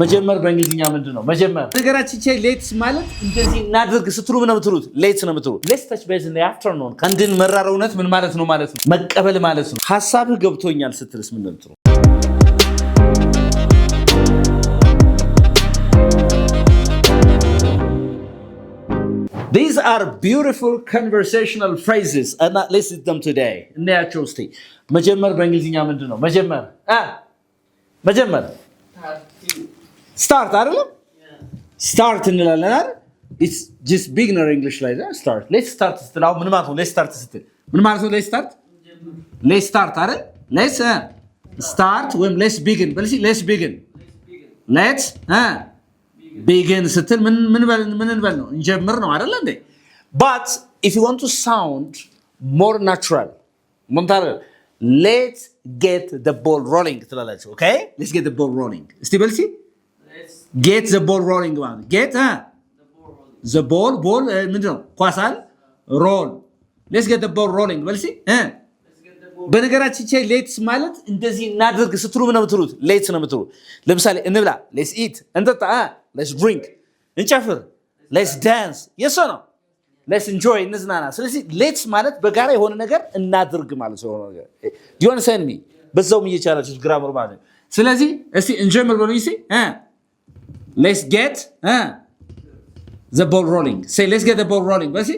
መጀመር በእንግሊዝኛ ምንድነው? መጀመር ነገራችን ቼ ሌትስ ማለት እንደዚህ እናድርግ ስትሉ ምን ነው የምትሉት? ሌትስ ነው የምትሉት። ሌትስ ታች ቤዝ ኢን ዘ አፍተርኑን ከንድን መራር እውነት ምን ማለት ነው ማለት ነው? መቀበል ማለት ነው። ሐሳብህ ገብቶኛል ስትልስ ምን ነው የምትሉት? These are beautiful conversational phrases and let's listen them today. እናያቸው እስቲ። መጀመር በእንግሊዝኛ ምንድነው? መጀመር መጀመር start አይደለም? start እንላለን አይደል? It's just beginner English like that. Start. Let's start ስትል አሁን ምን ማለት ነው? Let's start ስትል ምን ማለት ነው? Let's start? Let's start አይደል? Let's start ወይም let's begin በልሲ let's begin. Let's begin ስትል ምን እንበል ነው? እንጀምር ነው አይደል እንዴ? But if you want to sound more natural ምን ታደርግ? Let's get the ball rolling ትላላችሁ። Okay? Let's get the ball rolling. እስቲ በልሲ get the ball rolling ማለት get the ball ምንድነው? ኳሳል roll. Let's get the ball rolling በልሲ በነገራችን ቼ ሌትስ ማለት እንደዚህ እናድርግ ስትሉ ምን ነው የምትሉት? ሌትስ ነው የምትሉት። ለምሳሌ እንብላ let's eat እንጠጣ let's drink እንጨፍር let's dance yes or no let's enjoy እንዝናና። ስለዚህ ሌትስ ማለት በጋራ የሆነ ነገር እናድርግ ማለት ነው ነገር do you understand me በዛውም እየቻላችሁ ግራመር ማለት ነው። ስለዚህ እስቲ እንጀምር በሉኝ እስቲ let's get the ball rolling say let's get the ball rolling በሲ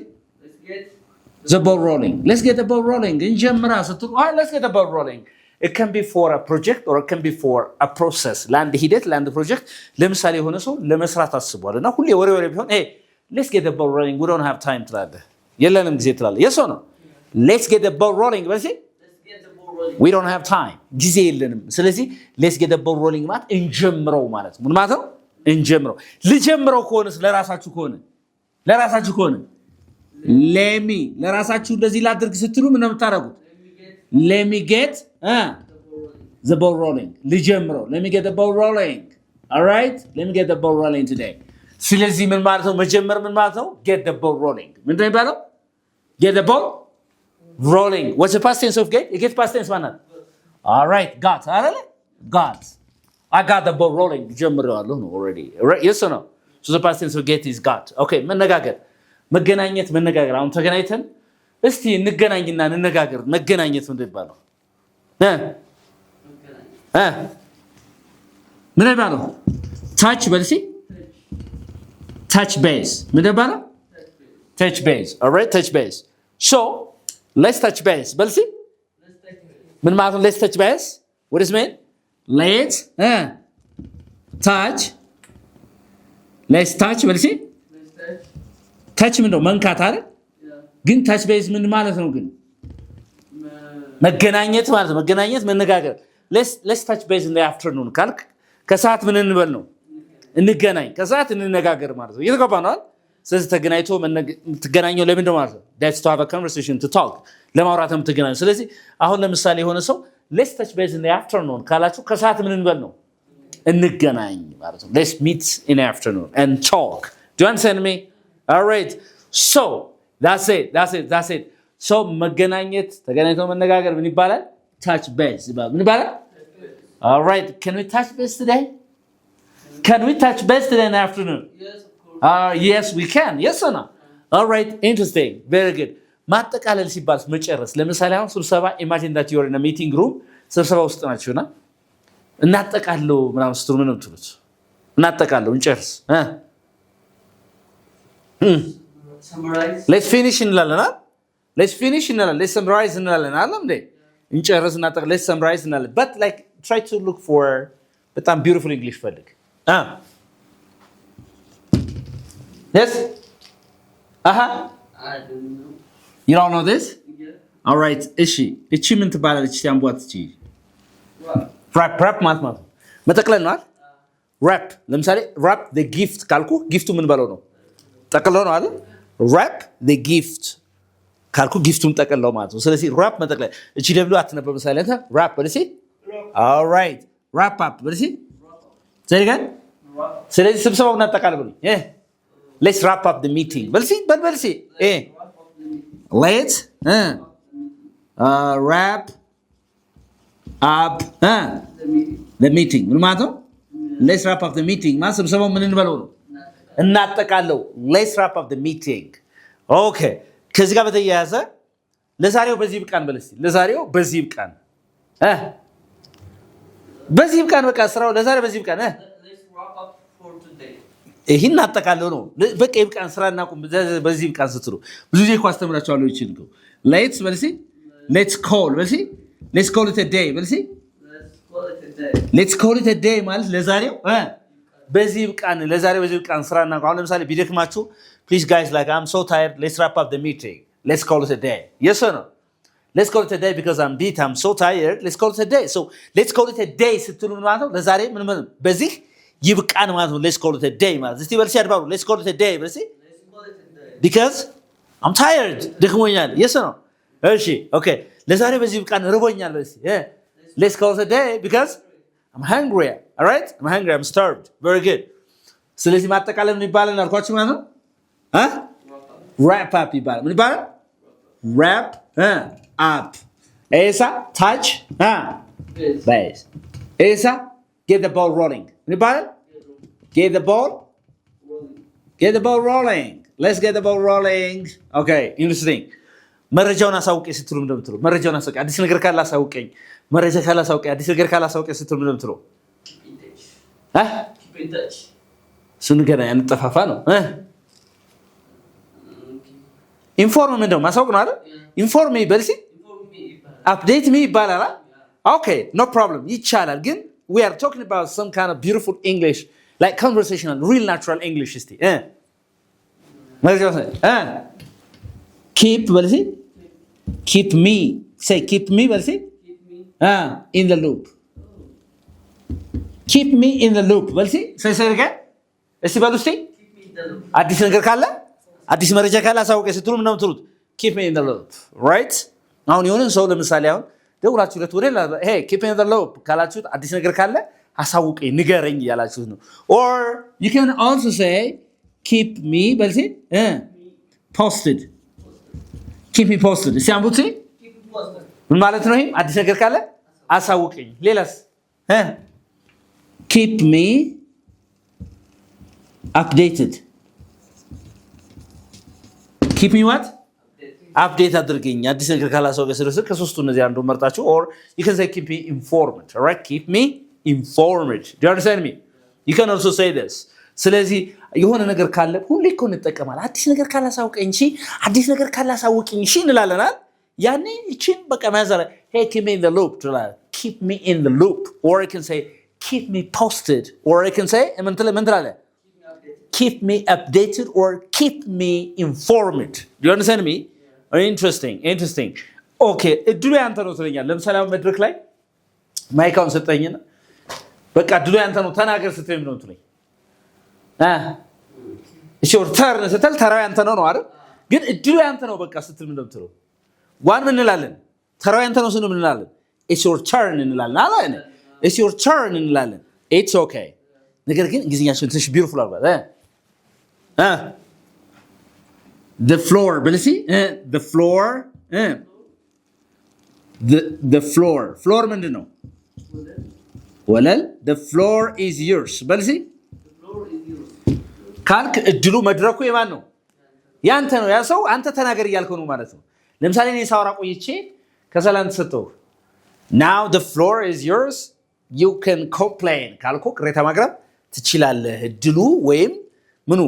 the ball rolling let's get the ball rolling እንጀምራ ስትሉ let's get the ball rolling. It can be for a project or it can be for a process. ለአንድ ሂደት ለአንድ ፕሮጀክት ለምሳሌ የሆነ ሰው ለመስራት አስቧል እና ሁሌ ወሬ ቢሆን let's get the ball rolling we don't have time ትላለህ የለንም ጊዜ ትላለህ yes or no let's get the ball rolling በሲ we don't have time ጊዜ የለንም። ስለዚህ let's get the ball rolling ማለት እንጀምረው ማለት ምን ማለት ነው? እንጀምረው ልጀምረው ከሆነስ ለራሳችሁ ከሆነ ለሚ ለራሳችሁ እንደዚህ ላድርግ ስትሉ ምን ነው የምታደርጉት? let me get the ball rolling ልጀምረው let me get the ball rolling all right let me get the ball rolling today. ስለዚህ ምን ማለት ነው? መጀመር ምን ማለት ነው? get the ball rolling ምን ነው የሚባለው? get the ball rolling. What's the past tense of get? get past tense ማለት all right got አይደል? got I got the ball rolling ጀምሬዋለሁ ነው already right yes or no so the past tense of get is got. okay መነጋገር መነጋገር አሁን ተገናኝተን እስቲ እንገናኝና እንነጋገር መገናኘት ምን ይባላል? ምን ይባላል? ታች በልሲ ታች ቤዝ ምን ይባላል? touch base all right touch base so let's touch base በልሲ ምን ማለት ነው? let's touch base what does it mean? let's touch በልሲ touch ምን ነው? መንካት አይደል? ግን ታች ቤዝ ምን ማለት ነው? ግን መገናኘት ማለት ነው። መገናኘት መነጋገር let's touch base in the afternoon ካልክ ከሰዓት ምን እንበል ነው? እንገናኝ ከሰዓት እንነጋገር ማለት ነው። እየተገባ ነው አይደል? ስለዚህ ተገናኝቶ ትገናኘው ለምን ነው ማለት ነው? that's to have a conversation to talk ለማውራት የምትገናኘው። ስለዚህ አሁን ለምሳሌ የሆነ ሰው let's touch base in the afternoon ካላችሁ ከሰዓት ምን እንበል ነው? እንገናኝ ማለት ነው። let's meet in the afternoon and talk. do you understand me? all right so that's it so መገናኘት ተገናኝቶ መነጋገር ምን ይባላል? touch base ይባላል። ምን ይባላል? all right can we touch base today in the afternoon? yes of course yes we can yes or no all right interesting very good. ማጠቃለል ሲባል መጨረስ ለምሳሌ አሁን ስብሰባ imagine that you are in a meeting room ስብሰባ ውስጥ ናችሁና እናጠቃለው ምናምን ስትሉ ምን ነው የምትሉት? እናጠቃለው እንጨርስ summarize let's finish እንላለን let's summarize እንላለን አይደል እንዴ? እንጨርስ እናጠቃለን let's summarize እንላለን but like try to look for በጣም beautiful english ፈልግ yes I don't know you don't know this yeah all right እሺ ምን ትባላለች? ያምቧት እቺ wrap ማለት መጠቅለል ነው አይደል? wrap ለምሳሌ wrap the gift ካልኩ ጊፍቱ ምን ባለው ነው? ጠቅልለው ነው አይደል? wrap the gift ካልኩ ጊፍቱን ጠቅልለው ማለት ነው። ስለዚህ wrap መጠቅለል እቺ ደብሉ አትነበብ ሳይለንታ wrap በልሲ all right wrap up በልሲ ስለዚህ ስለዚህ ስብሰባውን እናጠቃልል ብሉኝ let's wrap up the meeting በልሲ በልሲ let's wrap up the meeting ምን ማለት ነው? let's wrap up the meeting ማለት ስብሰባው ምን እንበለው ነው እናጠቃለው let's wrap up the meeting okay ከዚህ ጋር በተያያዘ ለዛሬው በዚህ ብቃን በለስ ለዛሬው በዚህ ብቃን በዚህ ብቃን በቃ ስራው ለዛሬ በዚህ ብቃን let's wrap up for today ይሄን አጠቃለው ነው በቃ ይብቃን ስራና ቁም በዚህ ብቃን ስትሉ ብዙ ጊዜ እኮ አስተምራቸዋለሁ ይችላል let's በለስ let's call በለስ let's call it a day በለስ let's call it a day ማለት ለዛሬው በዚህ ብቃን ለዛሬ በዚህ ብቃን ስራና አሁን ለምሳሌ ቢደክማችሁ please guys like I'm so tired let's wrap up the meeting let's call it a day yes or no let's call it a day because I'm beat I'm so tired let's call it a day so let's call it a day ስትሉ ማለት ነው ለዛሬ ምን በዚህ ይብቃን ማለት ነው let's call it a day ማለት እስቲ በልሲ አድባሩ let's call it a day በልሲ because I'm tired ደክሞኛል yes or no እሺ okay ለዛሬ በዚህ ብቃን ርቦኛል በልሲ let's call it a day because I'm hungry all right I'm hungry I'm starved very good ስለዚህ ማጠቃለል ምን ይባላል አልኳችሁ ማለት ነው wrap up ይባላል ምን ይባላል wrap up esa touch base esa get the ball rolling ምን ይባላል get the ball rolling let's get the ball rolling okay interesting መረጃውን አሳውቀኝ ስትሉ እንደምትሉ መረጃውን አሳውቀኝ አዲስ ነገር ካለ አሳውቀኝ መረጃ ካለ አሳውቀኝ አዲስ ነገር ካለ አሳውቀኝ ስትሉ እንደምትሉ keep in touch ስንገናኝ አንጠፋፋ ነው ኢንፎርም ምንድነው ማሳውቅ ነው አይደል ኢንፎርም ሚ በልሲ update me ይባላል okay no problem ይቻላል ግን we are talking about some kind of beautiful English like conversational real natural English እስቲ keep በልሲ keep me say keep me በልሲ in the loop keep me in the loop በልሲ say again እስቲ በሉስቲ አዲስ ነገር ካለ አዲስ መረጃ ካለ አሳውቀኝ ስትሉ ምን ነው የምትሉት keep me in the loop right አሁን የሆነን ሰው ለምሳሌ አሁን ደውላችሁ ለትወደ hey keep me in the loop ካላችሁት አዲስ ነገር ካለ አሳውቀኝ ንገረኝ ያላችሁት ነው or you can also say keep me በልሲ posted keep me posted ሲያምቡት ምን ማለት ነው ይሄ አዲስ ነገር ካለ አሳውቀኝ ሌላስ keep me updated keep me what update አድርገኝ አዲስ ነገር ካላሳውቀ ስለዚህ ከሶስቱ እነዚህ አንዱ መርጣችሁ or you can say keep me informed all right keep me informed do you understand me you can also say this ስለዚህ የሆነ ነገር ካለ ሁሌ እኮ እንጠቀማለን አዲስ ነገር ካላሳውቀኝ እሺ አዲስ ነገር ካላሳውቀኝ እሺ እንላለናል ያኔ እቺን በቃ ማዛለ hey keep me in the loop keep me in the loop or you can say keep me posted or you can say ምን ትላለህ keep me updated or keep me informed do you understand me interesting okay እድሉ ያንተ ነው ትለኛል ለምሳሌ መድረክ ላይ ማይካውን ሰጠኝና በቃ እድሉ ያንተ ነው ተናገር ስትለኝ ነው ትለኝ እሺ ወርተር ስትል ተራው ያንተ ነው አይደል ግን እድሉ ያንተ ነው በቃ ስትል ምን ነው ዋን ምን እንላለን ተራው ያንተ ነው ስንል ምን እንላለን it's your turn እንላለን አላለ it's your turn እንላለን it's okay ነገር ግን እንግሊዝኛችን ትንሽ ቢዩቲፉል አርባ the floor በልሲ the floor ምንድነው ወለል the floor is yours በልሲ ካልክ እድሉ መድረኩ የማን ነው ያንተ ነው ያ ሰው አንተ ተናገር እያልከው ነው ማለት ነው ለምሳሌ እኔ ሳወራ ቆይቼ ከሰላም ተሰጠው now the floor is yours you can complain ካልኩ ቅሬታ ማቅረብ ትችላለህ እድሉ ወይም ምኑ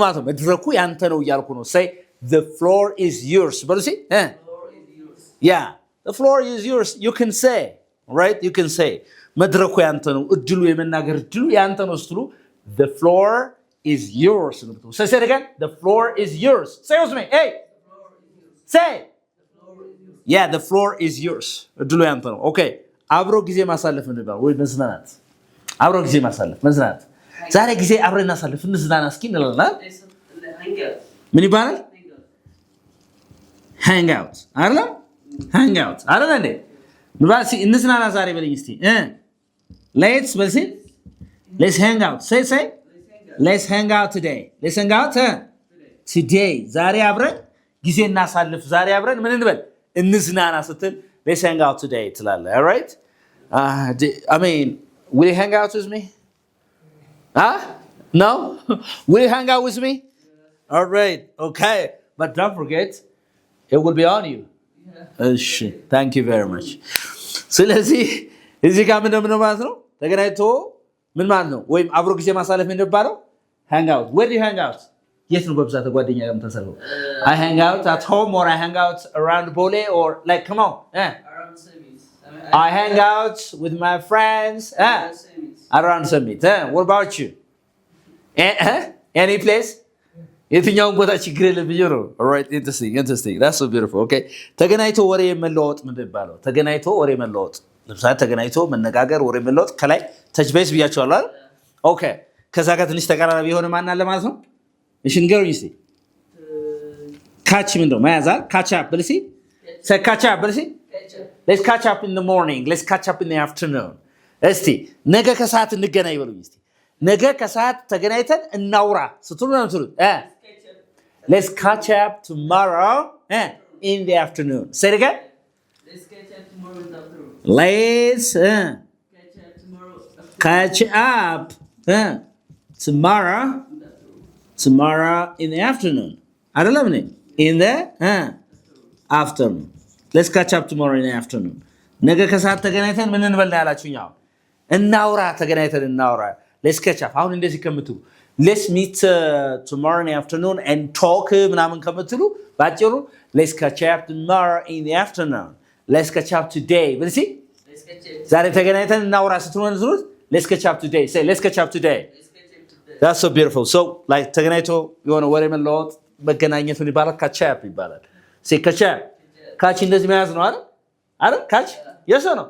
ማለት ነው መድረኩ ያንተ ነው እያልኩ ነው say the floor is yours በሉሲ yeah the floor is yours you can say right you can say መድረኩ ያንተ ነው እድሉ የመናገር እድሉ ያንተ ነው ስትሉ the floor is yours say it again the floor is yours say with me hey say yeah the floor is yours እድሉ ያንተ ነው okay አብሮ ጊዜ ማሳለፍ እንደባው ወይ መዝናናት አብሮ ጊዜ ማሳለፍ መዝናናት ዛሬ ጊዜ አብረን እናሳልፍ እንዝናና እስኪ እንላለን ምን ይባላል hang out አይደል hang out አይደል እንዴ ንባሲ እንዝናና ዛሬ በለኝ እስቲ let's hang out say let's hang out today let's hang out today ዛሬ አብረን ጊዜ እናሳልፍ ዛሬ አብረን ምን እንበል እንዝናና ስትል let's hang out today ትላለህ all right I mean will you hang out with me Huh? No? Will you hang out with me? All right. Okay. But don't forget, it will be on you. Thank you very much. ስለዚህ እዚህ ጋር ምንድነው ማለት ነው? ተገናኝቶ ምን ማለት ነው? ወይም አብሮ ጊዜ ማሳለፍ ምን ይባላል? Hang out. Where do you hang out? የት ነው በብዛት ጓደኛ ጋር የምታሳልፈው? I hang out at home or I hang out around Bole or like come on. Around Summit. I hang out with my friends around Summit. What about you? Any place? የትኛውን ቦታ ችግር የለብኝ ነው። Alright, interesting. That's so beautiful. Okay. ተገናኝቶ ወሬ መለዋወጥ ምን ይባላል? ተገናኝቶ ወሬ መለዋወጥ። ለምሳሌ ተገናኝቶ መነጋገር ወሬ መለዋወጥ ከላይ ተች ቤዝ ብያቸዋለሁ አይደል? ኦኬ። ከዛ ጋር ትንሽ ተቀራራቢ የሆነ ማን አለ ማለት ነው? እሺ ንገሩኝ እስቲ። ካች ምንድነው? መያዝ አይደል? ካች አፕ ብልሲ catch up ብልሲ Let's catch up in the morning. Let's catch up in the afternoon. እስቲ ነገ ከሰዓት እንገናኝ በሉኝ እስቲ። ነገ ከሰዓት ተገናኝተን እናውራ ስትሉ ነው የምትሉት። Let's catch up tomorrow in the afternoon. Say it again. Let's catch up tomorrow in the afternoon. Let's catch up tomorrow in the afternoon. አይደለም እኔ in the afternoon. Let's catch up tomorrow in the afternoon. ነገ ከሰዓት ተገናኝተን ምን እንበል ያላችሁኛው? እናውራ ተገናኝተን እናውራ. Let's catch up. አሁን እንደዚህ ከምትሉ let's meet tomorrow in the afternoon and talk ምናምን ከምትሉ ባጭሩ let's catch up tomorrow in the afternoon. Let's catch up today. ብልሲ ዛሬ ተገናኝተን እናውራ ስትሉ let's catch up today. Say let's catch up today. That's so beautiful. So like ተገናኝቶ የሆነ ወሬ መለዋወጥ መገናኘት ምን ይባላል? catch up ይባላል. Say catch up. catch እንደዚህ መያዝ ነው አይደል? catch yes or no?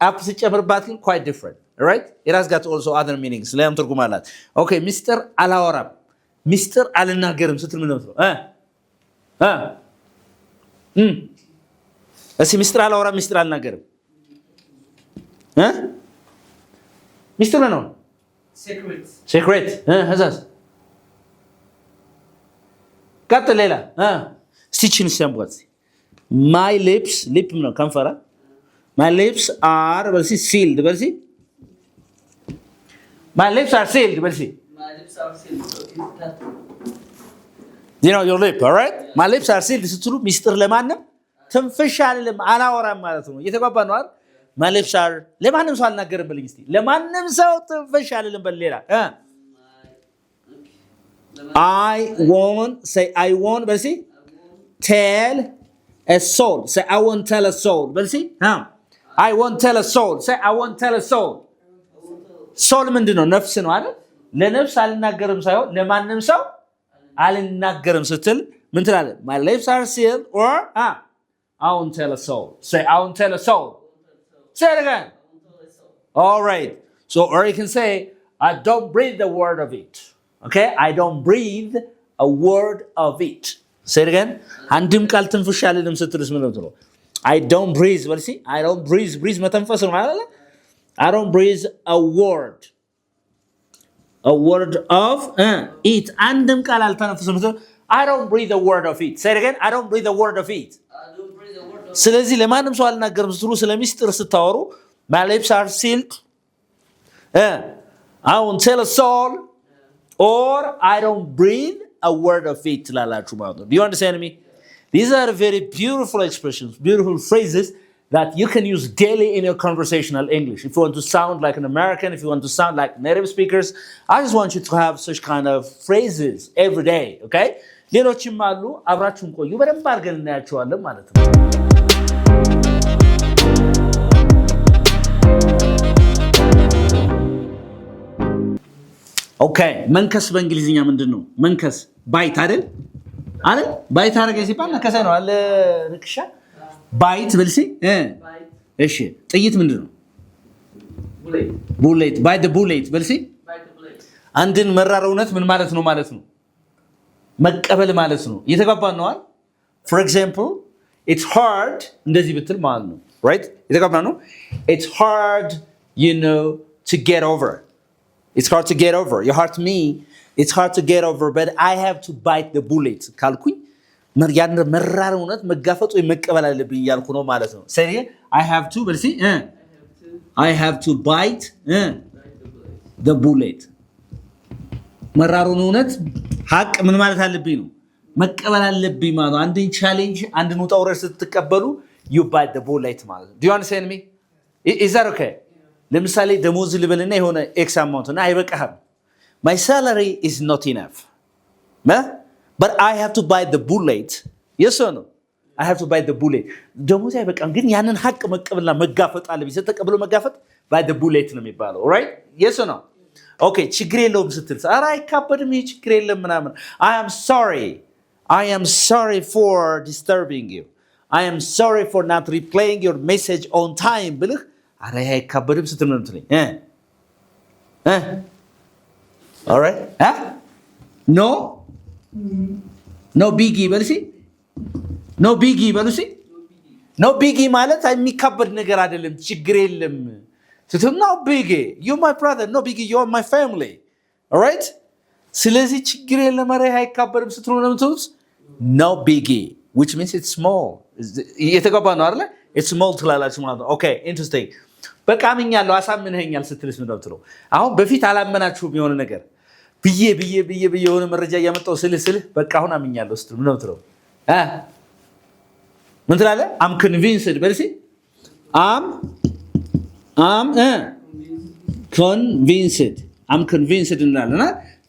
አፕ ሲጨምርባት ግን quite different. Right? It has got also other meanings. ለምን ትርጉም አላት? Okay, ሚስጥር አላወራም ሚስጥር አልናገርም ስትል ምን ነው? እሺ ሚስጥር አላወራም ሚስጥር አልናገርም ሚስጥር ነው? secret እዛስ ቀጥል ሌላ ስቲችን ሲያምጓት my lips lip ነው ከንፈራ my lips are በልሲ sealed በልሲ my lips are sealed በልሲ my lips are sealed you know your lip all right my lips are sealed ስትሉ ሚስጥር ለማንም ትንፍሽ አልልም አላወራም ማለት ነው እየተጓባ ነው አይደል my lips are ለማንም ሰው አልናገርም በልኝ እስቲ ለማንም ሰው ትንፍሽ አልልም በል ሌላ I won't say I won't በልሲ tell a soul say I won't tell a soul በልሲ I won't tell a soul say I won't tell a soul soul ምንድነው ነፍስ ነው አይደል ለነፍስ አልናገርም ሳይሆን ለማንም ሰው አልናገርም ስትል ምን ትላለህ my lips are sealed or I won't tell a soul say I won't tell a soul say it again all right so or you can say I don't breathe the word of it okay I don't breathe a word of it say it again አንድም ቃል ትንፍሽ አልልም ስትልስ ምን ነው I don't breathe well see I don't breathe መተንፈስ ነው አይደል I don't breathe a word of it አንድም ቃል አልተነፍስም I don't breathe a word of it say it again I don't breathe a word of it ስለዚህ ለማንም ሰው አልናገርም ስትሉ ስለሚስጥር ስታወሩ my lips are sealed I won't tell a soul or I don't breathe a word of it ላላችሁ ማለት ነው do you understand me these are very beautiful expressions beautiful phrases that you can use daily in your conversational English if you want to sound like an American if you want to sound like native speakers I just want you to have such kind of phrases every day okay ሌሎችም አሉ አብራችሁን ቆዩ በደንብ አድርገን እናያቸዋለን ማለት ነው Okay, መንከስ በእንግሊዝኛ ምንድነው? መንከስ ባይት አይደል? ባይት አረገ ሲባል ነከሰ ነው አለ ርክሻ ባይት ብልሲ እሺ ጥይት ምንድነው? ቡሌት ባይ ዘ ቡሌት ብልሲ አንድን መራር እውነት ምን ማለት ነው መቀበል ማለት ነው እየተጋባን ነው አይደል? For example, it's hard እንደዚህ ብትል ማለት ነው right? እየተጋባን ነው it's hard you know to get over It's hard to get over. You hurt me. It's hard to get over, but I have to bite the bullet. ካልኩኝ ያን መራር እውነት መጋፈጥ ወይ መቀበል አለብኝ ያልኩ ነው ማለት ነው። Say I have to በልሲ I have to bite the bullet. መራሩን እውነት ሀቅ ምን ማለት አለብኝ ነው መቀበል አለብኝ ማለት ነው። አንድን ቻሌንጅ አንድን ውጣ ውረድ ስትቀበሉ you bite the bullet ማለት ነው። do you understand me? is that okay? ለምሳሌ ደሞዝ ልበልና የሆነ ኤክስ አማውንት እና አይበቃህም my salary is not enough but I have to bite the bullet. yes or no? I have to bite the bullet. ደሞዝ አይበቃም ግን ያንን ሀቅ መቀበልና መጋፈጥ አለብኝ። ስትቀበሉ መጋፈጥ bite the bullet ነው የሚባለው። alright? yes or no? okay ችግር የለውም ስትል ኧረ አይካበድም ይሄ ችግር የለም ምናምን I am sorry for disturbing you. I am sorry for not replying your message on time ብልህ ኧረ ይሄ አይካበድም ስትል ነው የምትለኝ alright? no biggie በል እስኪ no biggie በሉ እስኪ no biggie ማለት የሚካበድ ነገር አይደለም ችግር የለም ስትል no biggie you my brother no biggie you are my family. alright? ስለዚህ ችግር የለም ኧረ ይሄ አይካበድም ስትሉ ነው የምትሉት no biggie which means it's small. የተገባ ነው አይደል? it's small ትላላችሁ ማለት ነው። okay interesting. በቃ አምኛለሁ አሳምነኸኛል ስትልስ ምን ነው አሁን በፊት አላመናችሁም የሆነ ነገር ብዬ የሆነ መረጃ እያመጣው ስልህ በቃ አሁን አምኛለሁ ስትል ምን ነው ምን ትላለህ? I'm convinced በል እስኪ I'm convinced እንላለና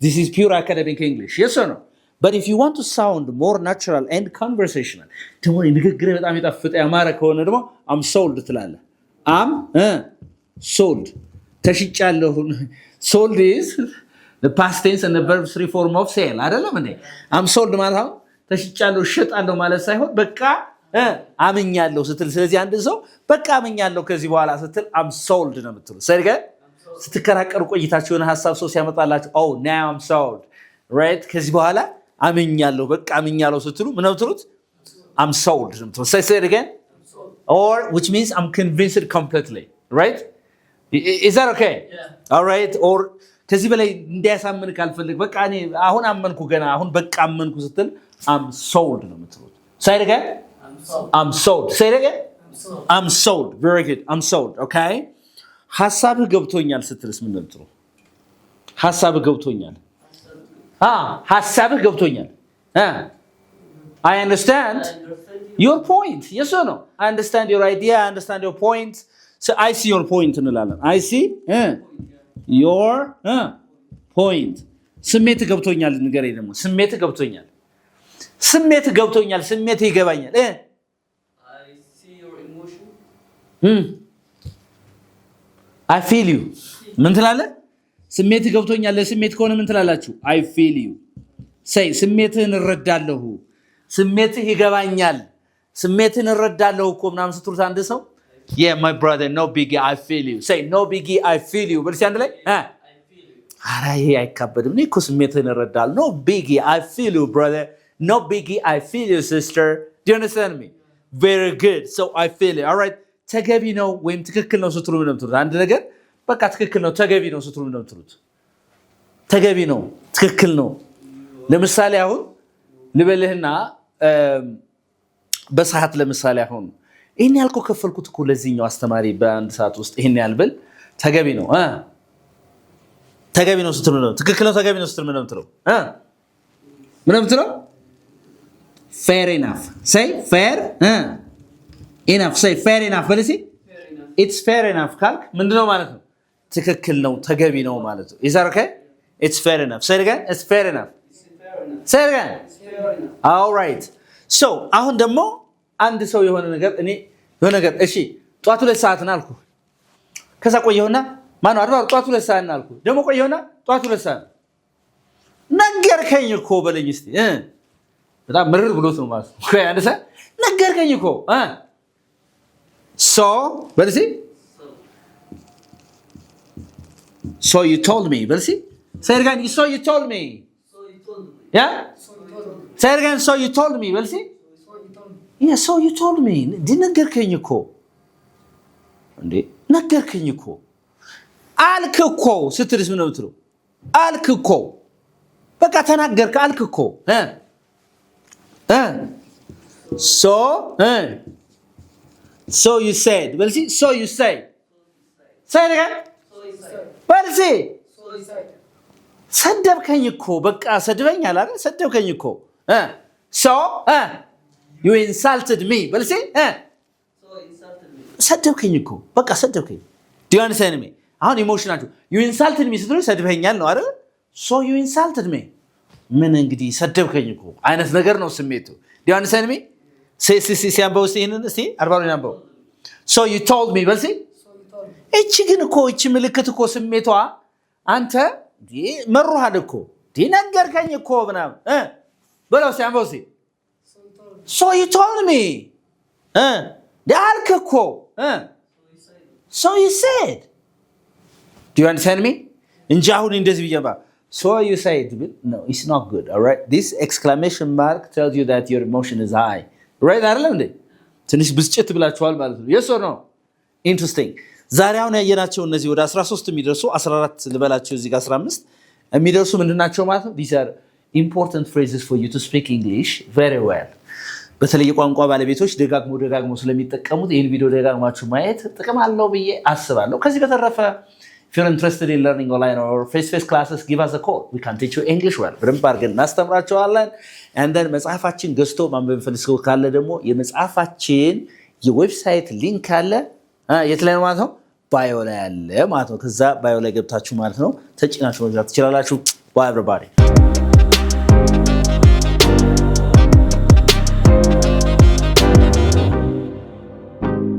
this is pure academic English. yes or no? but if you want to sound more natural and conversational ደግሞ ንግግር በጣም ይጣፍጥ ያማረ ከሆነ ደግሞ I'm sold ትላለህ። I'm sold ተሽጫለሁ sold is the past tense and the verb three form of sale አይደለም እንዴ? I'm sold ማለት አሁን ተሽጫለሁ እሸጣለሁ ማለት ሳይሆን በቃ አምኛለሁ ስትል ስለዚህ አንድ ሰው በቃ አምኛለሁ ከዚህ በኋላ ስትል I'm sold ነው የምትሉ ሰሪገ ስትከራከሩ ቆይታችሁ የሆነ ሐሳብ ሰው ሲያመጣላችሁ oh now I'm sold right ከዚህ በኋላ አምኛለሁ በቃ አምኛለሁ ስትሉ ምን ነው ትሉት I'm sold ነው የምትሉ say it again or which means I'm convinced completely right? is that okay? yeah. all right or ከዚህ በላይ እንዲያሳምን ካልፈልግ በቃ እኔ አሁን አመንኩ ገና አሁን በቃ አመንኩ ስትል I'm sold ነው የምትሉት say it again I'm sold say it again I'm sold very good I'm sold okay ሐሳብህ ገብቶኛል ስትልስ ምን ነው የምትሉ ሐሳብህ ገብቶኛል ሐሳብህ ገብቶኛል I understand your point. yes or no? I understand your idea I understand your point. so I see your point እንላለን I see your point. ስሜት ገብቶኛል ንገረኝ ደግሞ ስሜት ገብቶኛል ስሜት ይገባኛል I see your emotion. I feel you ምን ትላለህ? ስሜት ገብቶኛል ለስሜት ከሆነ ምን ትላላችሁ? I feel you. say ስሜትህን እረዳለሁ ስሜትህ ይገባኛል ስሜትህን እረዳለሁ እኮ ምናምን ስትሉት አንድ ሰው yeah my brother no biggie I feel you. say no biggie I feel you በል አንድ ላይ ኧረ ይሄ አይካበድም እኔ እኮ ስሜትህን እረዳለሁ no biggie I feel you brother no biggie I feel you sister. do you understand me? very good so I feel it. all right ተገቢ ነው ወይም ትክክል ነው ስትሉ ምን ነው የምትሉት? አንድ ነገር በቃ ትክክል ነው ተገቢ ነው ስትሉ ምን ነው የምትሉት? ተገቢ ነው ትክክል ነው። ለምሳሌ አሁን ልበልህና በሰዓት ለምሳሌ አሁን ይሄን ያልኩ ከፈልኩት እኮ ለዚህኛው አስተማሪ በአንድ ሰዓት ውስጥ ይሄን ያልብል ተገቢ ነው ተገቢ ነው ስትሉ ነው ትክክል ነው ተገቢ ነው ስትሉ ምን ነው የምትለው? ምን ነው የምትለው? fair enough. say fair enough. say fair enough በል እስኪ it's fair enough ካልክ ምንድነው ማለት ነው? ትክክል ነው ተገቢ ነው ማለት ነው። is that okay? it's fair enough. say it again it's fair enough. say it again all right so አሁን ደግሞ አንድ ሰው የሆነ ነገር እኔ የሆነ ነገር እሺ ጧት 2 ሰዓት ናልኩ ከዛ ቆየውና ማን ነው ጧት 2 ሰዓት ናልኩ ደግሞ ቆየውና ጧት 2 ሰዓት ነገርከኝ እኮ በለኝ እስቲ በጣም ምርር ብሎት ነው ማለት ነው። አንድ ሰዓት ነገርከኝ እኮ so በልሲ so you told me በልሲ say again so you told me yeah say again so you told me በልሲ yeah so you told me ነገርከኝ እኮ እንዴ ነገርከኝ እኮ አልክ እኮ ስትልስ ምን ነው የምትለው? አልክ እኮ በቃ ተናገርክ አልክ እኮ so you said በልሲ so you say say it again በልሲ ሰደብከኝ እኮ በቃ ሰድበኛል አይደል? ሰደብከኝ እኮ so you insulted me በልሴ So insulted me. ሰደብከኝ እኮ በቃ ሰደብከኝ do you understand me አሁን ኢሞሽናችሁ you insulted me ስትሉ ሰድበኛል ነው አይደል? so you insulted me ምን እንግዲህ ሰደብከኝ እኮ አይነት ነገር ነው ስሜቱ do you understand me ሲያንበው ይሄንን እስቲ 40 ያንበው so you told me በልሴ እቺ ግን እኮ እቺ ምልክት እኮ ስሜቷ አንተ መሩሃድ እኮ ነገርከኝ እኮ ምናምን በለው ሲያንበው so you told me ዳልክ እኮ so you said do you understand me እንጂ አሁን እንደዚህ ብዬ so you said no it's not good all right this exclamation mark tells you that your emotion is high right አይደለም እንዴ ትንሽ ብስጭት ብላችኋል ማለት ነው yes or no interesting ዛሬ አሁን ያየናቸው እነዚህ ወደ 13 የሚደርሱ 14 ልበላቸው እዚህ ጋር 15 የሚደርሱ ምንድናቸው ማለት ነው these are important phrases for you to speak English very well በተለይ ቋንቋ ባለቤቶች ደጋግሞ ስለሚጠቀሙት ይሄን ቪዲዮ ደጋግማችሁ ማየት ጥቅም አለው ብዬ አስባለሁ ከዚህ በተረፈ if you're interested in learning online or face-to-face classes give us a call we can teach you English well በደንብ አድርገን እናስተምራችኋለን and then መጽሐፋችን ገዝቶ ማንበብ ፈልገው ካለ ደግሞ የመጽሐፋችን የዌብሳይት ሊንክ አለ የት ላይ ነው ማለት ነው ባዮ ላይ አለ ማለት ነው ከዛ ባዮ ላይ ገብታችሁ ማለት ነው ተጭናችሁ መግዛት ትችላላችሁ bye everybody